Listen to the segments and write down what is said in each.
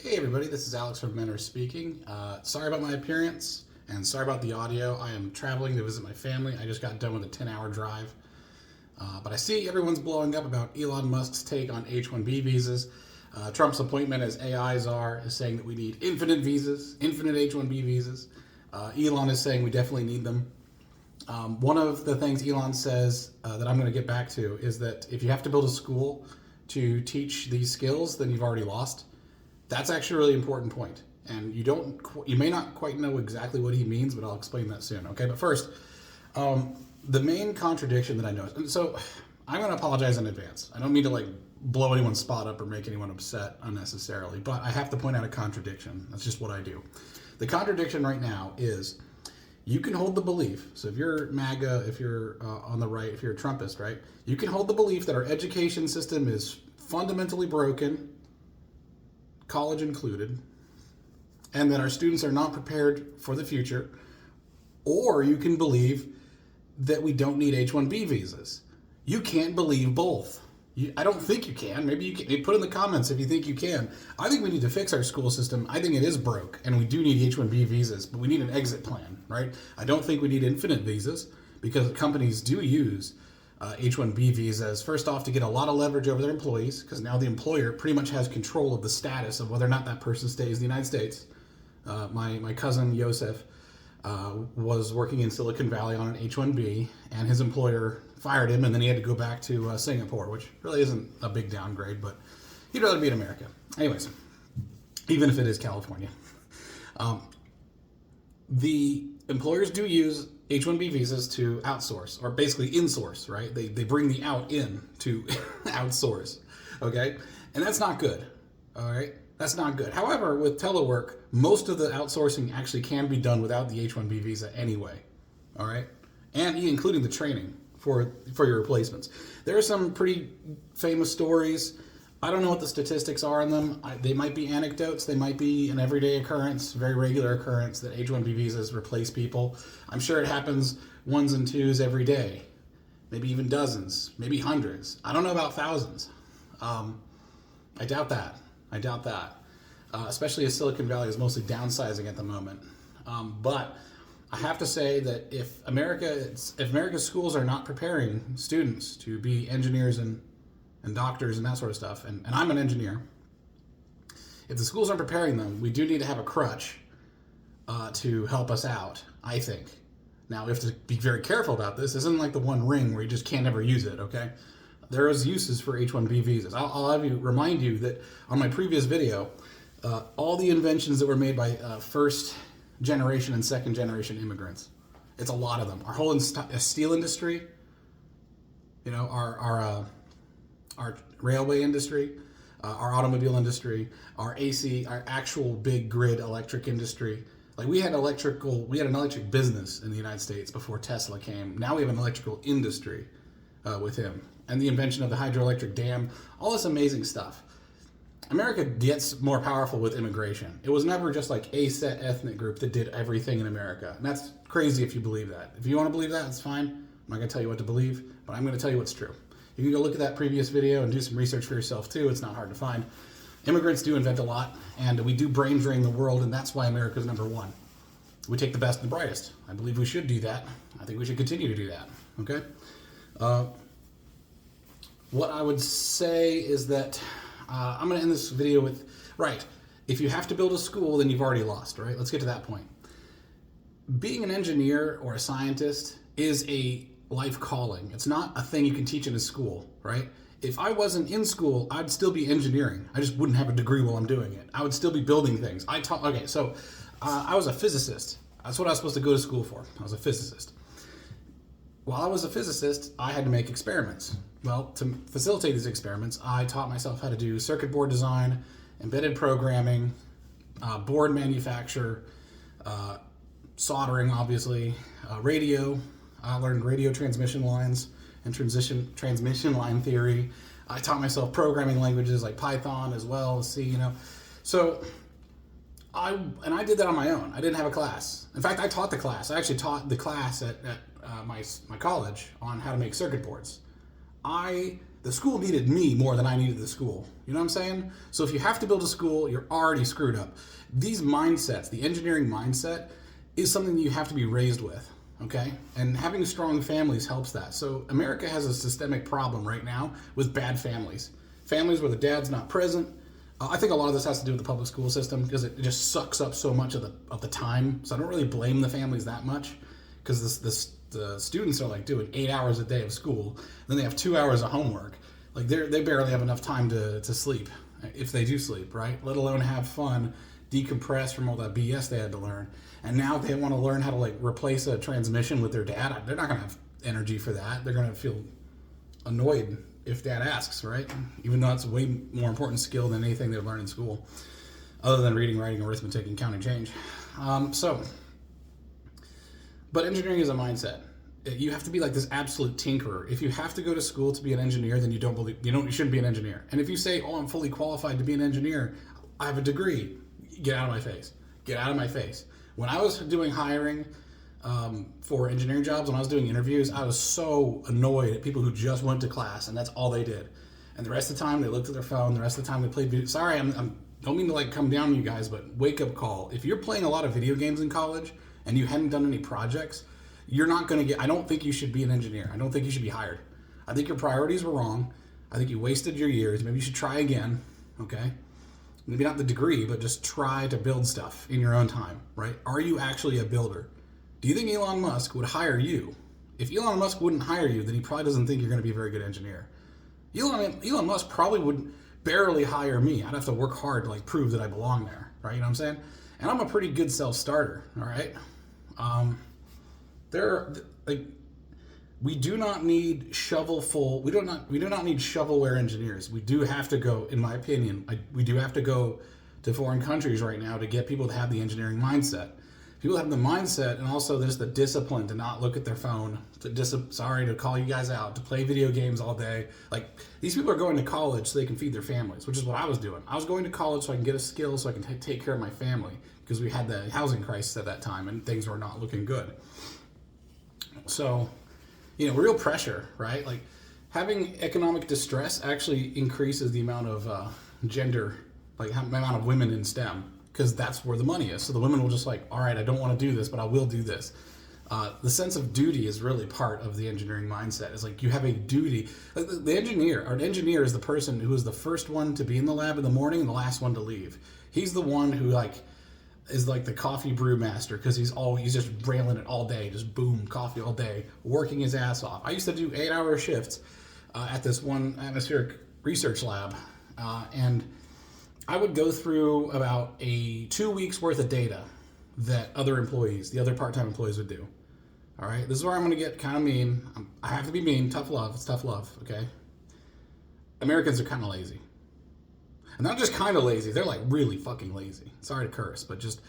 Hey everybody, this is Alex from Mentor speaking. Sorry about my appearance and sorry about the audio. I am traveling to visit my family. I just got done with a 10-hour drive. But I see everyone's blowing up about Elon Musk's take on H1B visas. Trump's appointment as AI czar is saying that we need infinite visas, infinite H1B visas. Elon is saying we definitely need them. One of the things Elon says that I'm going to get back to is that if you have to build a school to teach these skills, then you've already lost. That's actually a really important point. And you may not quite know exactly what he means, but I'll explain that soon. Okay, but first, the main contradiction that I noticed, so I'm going to apologize in advance. I don't mean to blow anyone's spot up or make anyone upset unnecessarily, but I have to point out a contradiction. That's just what I do. The contradiction right now is you can hold the belief, so if you're MAGA, if you're on the right, if you're a Trumpist, right, you can hold the belief that our education system is fundamentally broken, college included, and that our students are not prepared for the future, or you can believe that we don't need H1B visas. You can't believe both. I don't think you can. Maybe you can. Put in the comments if you think you can. I think we need to fix our school system. I think it is broke, and we do need H1B visas, but we need an exit plan, right? I don't think we need infinite visas because companies do use H1B visas, first off, to get a lot of leverage over their employees, because now the employer pretty much has control of the status of whether or not that person stays in the United States. My cousin Yosef was working in Silicon Valley on an H1B, and his employer fired him, and then he had to go back to Singapore, which really isn't a big downgrade, but he'd rather be in America. Anyways, even if it is California. The employers do use H1B visas to outsource, or basically insource, right? They bring the out in to outsource, okay? And that's not good, all right? That's not good. However, with telework, most of the outsourcing actually can be done without the H1B visa anyway, all right? And including the training for your replacements. There are some pretty famous stories. I don't know what the statistics are on them. They might be anecdotes. They might be an everyday occurrence, very regular occurrence that H1B visas replace people. I'm sure it happens ones and twos every day, maybe even dozens, maybe hundreds. I don't know about thousands. I doubt that. Especially as Silicon Valley is mostly downsizing at the moment. But I have to say that if America's schools are not preparing students to be engineers and doctors and that sort of stuff, and I'm an engineer, if the schools aren't preparing them, we do need to have a crutch to help us out, I think. Now, we have to be very careful about this. This isn't like the One Ring where you just can't ever use it, okay? There is uses for H1B visas. I'll remind you that on my previous video, all the inventions that were made by first generation and second generation immigrants, it's a lot of them. Our whole steel industry, our railway industry, our automobile industry, our actual big grid electric industry. We had an electric business in the United States before Tesla came. Now we have an electrical industry with him. And the invention of the hydroelectric dam, all this amazing stuff. America gets more powerful with immigration. It was never just a set ethnic group that did everything in America. And that's crazy if you believe that. If you want to believe that, that's fine. I'm not going to tell you what to believe, but I'm going to tell you what's true. You can go look at that previous video and do some research for yourself too. It's not hard to find. Immigrants do invent a lot, and we do brain drain the world, and that's why America's number one. We take the best and the brightest. I believe we should do that. I think we should continue to do that, okay? What I would say is that I'm going to end this video with, if you have to build a school, then you've already lost, right? Let's get to that point. Being an engineer or a scientist is a life calling. It's not a thing you can teach in a school, right? If I wasn't in school, I'd still be engineering. I just wouldn't have a degree while I'm doing it. I would still be building things. I was a physicist. That's what I was supposed to go to school for. I was a physicist. While I was a physicist, I had to make experiments. Well, to facilitate these experiments, I taught myself how to do circuit board design, embedded programming, board manufacture, soldering, obviously, radio. I learned radio transmission lines and transmission line theory. I taught myself programming languages like Python as well as C, So I did that on my own. I didn't have a class. In fact, I taught the class. I actually taught the class at my college on how to make circuit boards. I The school needed me more than I needed the school. You know what I'm saying? So if you have to build a school, you're already screwed up. These mindsets, the engineering mindset, is something that you have to be raised with, okay? And having strong families helps that. So America has a systemic problem right now with bad families. Families where the dad's not present. I think a lot of this has to do with the public school system because it just sucks up so much of the time. So I don't really blame the families that much because the students are like doing 8 hours a day of school, then they have 2 hours of homework. Like they barely have enough time to sleep, if they do sleep, right? Let alone have fun, decompress from all that BS they had to learn. And now they want to learn how to like replace a transmission with their dad. They're not gonna have energy for that. They're gonna feel annoyed if dad asks, right? Even though it's a way more important skill than anything they learn in school, other than reading, writing, arithmetic, and counting change. But engineering is a mindset. You have to be like this absolute tinkerer. If you have to go to school to be an engineer, then you shouldn't be an engineer. And if you say, "Oh, I'm fully qualified to be an engineer. I have a degree," get out of my face. Get out of my face. When I was doing hiring for engineering jobs, when I was doing interviews, I was so annoyed at people who just went to class and that's all they did. And the rest of the time they looked at their phone. The rest of the time they played video. Sorry, I'm don't mean to like come down on you guys, but wake up call. If you're playing a lot of video games in college and you hadn't done any projects, you're not going to get, I don't think you should be an engineer. I don't think you should be hired. I think your priorities were wrong. I think you wasted your years. Maybe you should try again, okay? Maybe not the degree, but just try to build stuff in your own time, right? Are you actually a builder? Do you think Elon Musk would hire you? If Elon Musk wouldn't hire you, then he probably doesn't think you're going to be a very good engineer. Elon Musk probably would barely hire me. I'd have to work hard to like prove that I belong there, right? You know what I'm saying? And I'm a pretty good self-starter, all right? We do not need we do not need shovelware engineers. We do have to go, in my opinion, we do have to go to foreign countries right now to get people to have the engineering mindset. People have the mindset and also there's the discipline to not look at their phone, to call you guys out, to play video games all day. Like, these people are going to college so they can feed their families, which is what I was doing. I was going to college so I can get a skill so I can take care of my family because we had the housing crisis at that time and things were not looking good. So, real pressure, right? Like, having economic distress actually increases the amount of gender, like the amount of women in STEM, because that's where the money is. So the women will just like, all right, I don't want to do this, but I will do this. The sense of duty is really part of the engineering mindset. It's like you have a duty. Like the engineer is the person who is the first one to be in the lab in the morning and the last one to leave. He's the one who is like the coffee brew master because he's just railing it all day, just boom, coffee all day, working his ass off. I used to do 8-hour shifts at this one atmospheric research lab, and I would go through about 2 weeks worth of data that the other part-time employees would do. All right, this is where I'm going to get kind of mean. I have to be mean, tough love. It's tough love, okay? Americans are kind of lazy. And not just kind of lazy, they're like really fucking lazy. Sorry to curse, but just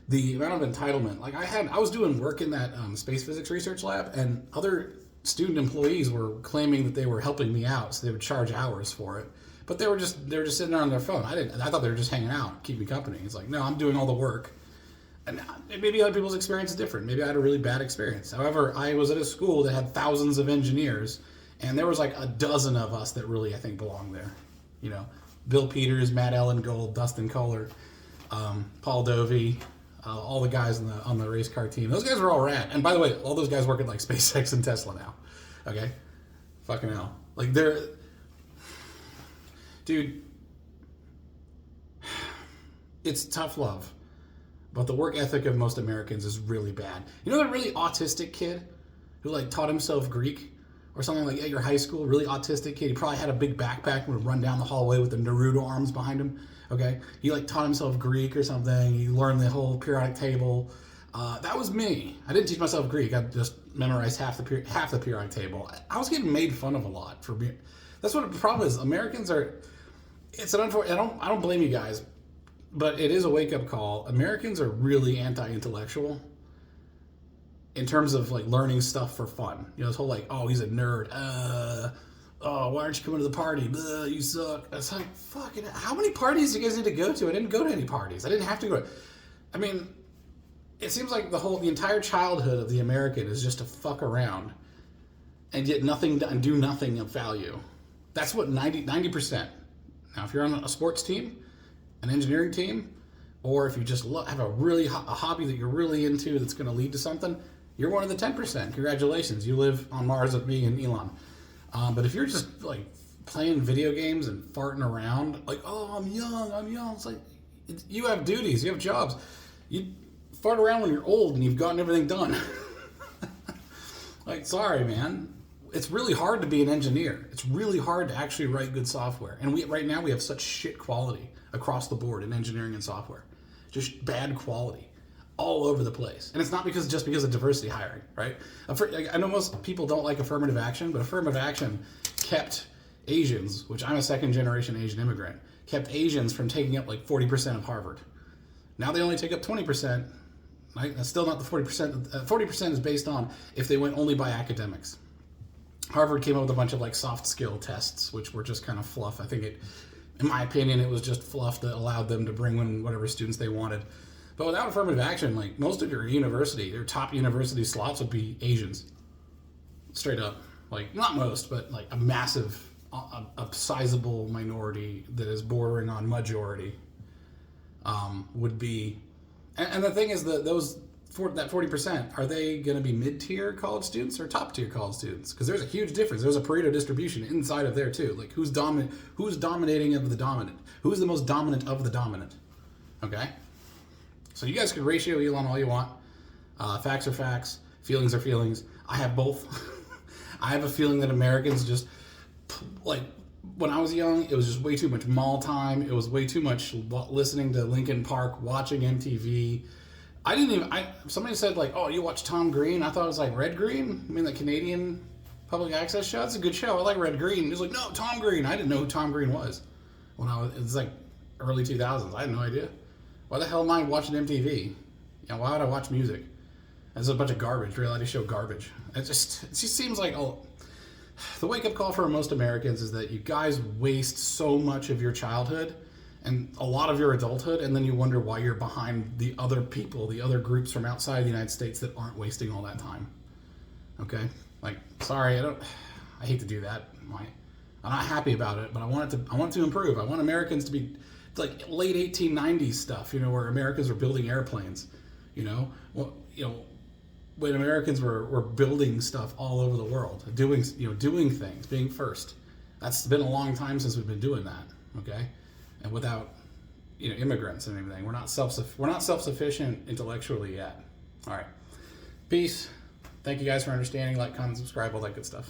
the amount of entitlement. Like I was doing work in that space physics research lab, and other student employees were claiming that they were helping me out, so they would charge hours for it. But they were just sitting there on their phone. I thought they were just hanging out, keeping company. It's like, no, I'm doing all the work. And maybe other people's experience is different. Maybe I had a really bad experience. However, I was at a school that had thousands of engineers, and there was like a dozen of us that really, I think, belonged there. Bill Peters, Matt Ellengold, Dustin Kohler, Paul Dovey, all the guys on the race car team. Those guys were all rad. And by the way, all those guys work at like SpaceX and Tesla now. Okay? Fucking hell. Like dude, it's tough love. But the work ethic of most Americans is really bad. You know that really autistic kid who like taught himself Greek? Or something like at your high school, really autistic kid. He probably had a big backpack and would run down the hallway with the Naruto arms behind him. Okay, he like taught himself Greek or something. He learned the whole periodic table. That was me. I didn't teach myself Greek. I just memorized half the periodic table. I was getting made fun of a lot for being. That's what the problem is. Americans are. It's an unfortunate. I don't blame you guys, but it is a wake up call. Americans are really anti-intellectual. In terms of like learning stuff for fun, this whole like, oh, he's a nerd. Why aren't you coming to the party? You suck. It's like, fucking, how many parties do you guys need to go to? I didn't go to any parties. I didn't have to go. I mean, it seems like the entire childhood of the American is just to fuck around and get nothing done, do nothing of value. That's what 90%. Now, if you're on a sports team, an engineering team, or if you just have a hobby that you're really into that's going to lead to something, you're one of the 10%. Congratulations, you live on Mars with me and Elon. But if you're just like playing video games and farting around, like, oh, I'm young. It's like, you have duties, you have jobs. You fart around when you're old and you've gotten everything done. Like, sorry, man. It's really hard to be an engineer. It's really hard to actually write good software. And right now we have such shit quality across the board in engineering and software. Just bad quality all over the place. And it's not just because of diversity hiring, right? I know most people don't like affirmative action, but affirmative action kept Asians, which I'm a second generation Asian immigrant, kept Asians from taking up like 40% of Harvard. Now they only take up 20%. Right? That's still not the 40%. 40% is based on if they went only by academics. Harvard came up with a bunch of like soft skill tests, which were just kind of fluff. I think in my opinion, it was just fluff that allowed them to bring in whatever students they wanted. But without affirmative action, like most of your top university slots would be Asians. Straight up. Like, not most, but like a massive, a sizable minority that is bordering on majority would be. And the thing is that that 40%, are they going to be mid-tier college students or top-tier college students? Because there's a huge difference. There's a Pareto distribution inside of there too. Like, who's dominating of the dominant? Who's the most dominant of the dominant? Okay? So you guys can ratio Elon all you want. Facts are facts. Feelings are feelings. I have both. I have a feeling that Americans just, like, when I was young, it was just way too much mall time. It was way too much listening to Linkin Park, watching MTV. Somebody said, like, oh, you watch Tom Green? I thought it was like Red Green. I mean, the Canadian public access show. It's a good show. I like Red Green. He was like, no, Tom Green. I didn't know who Tom Green was it was like early 2000s. I had no idea. Why the hell am I watching MTV? You know, why would I watch music? It's a bunch of garbage, reality show garbage. It just seems like, the wake-up call for most Americans is that you guys waste so much of your childhood and a lot of your adulthood, and then you wonder why you're behind the other people, the other groups from outside the United States that aren't wasting all that time. Okay? Like, sorry, I hate to do that. I'm not happy about it, but I want it to improve. I want Americans to be like late 1890s stuff, where Americans were building airplanes, when Americans were building stuff all over the world, doing things, being first. That's been a long time since we've been doing that, okay? And without, immigrants and everything, we're not self-sufficient intellectually yet. All right, peace. Thank you guys for understanding. Like, comment, subscribe, all that good stuff.